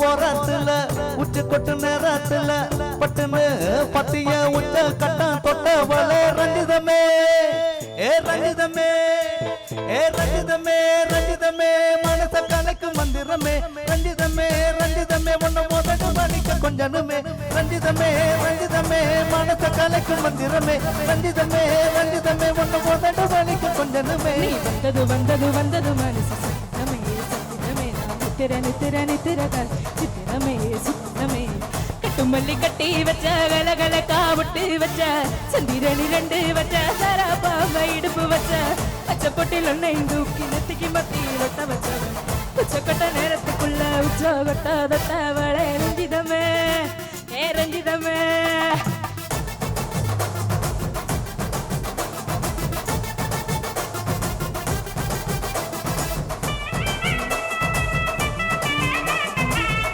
போராத்துல உச்சி கொட்டு நேரத்துல பட்டுன்னு பத்திய உச்ச கட்டம் தொட்டவள ரஞ்சிதமே ஏ ரஞ்சிதமே ஏ ரஞ்சிதமே ரஞ்சிதமே மனச கலைக்கு மந்திரமே ரஞ்சிதமே ரஞ்சிதமே ஒன்னு முதட்டு மணிக்க கொஞ்சனுமே ரஞ்சிதமே ரஞ்சிதமே மனச கலைக்கு மந்திரமே ரஞ்சிதமே ரஞ்சிதமே ஒன்னு முதட்டு மணிக்க கொஞ்சனுமே வந்தது வந்தது வந்தது மனசு சித்திரமே சித்திரமே நான் நித்திர நித்திர கால் சித்திரமே சித்திரமே கட்டுமல்லி கட்டி வச்ச கலகல காவிட்டு வச்ச சந்திரனி ரெண்டு வச்ச சராபாம இடுப்பு வச்ச பச்சை பொட்டில் ஒன்னை தூக்கி நெத்திக்கு மத்தியில் ஒட்ட வச்சவன் உச்சக்கட்ட நேரத்துக்குள்ள உச்ச கொட்ட தொட்டவளே ரஞ்சிதமே ஏ ரஞ்சிதமே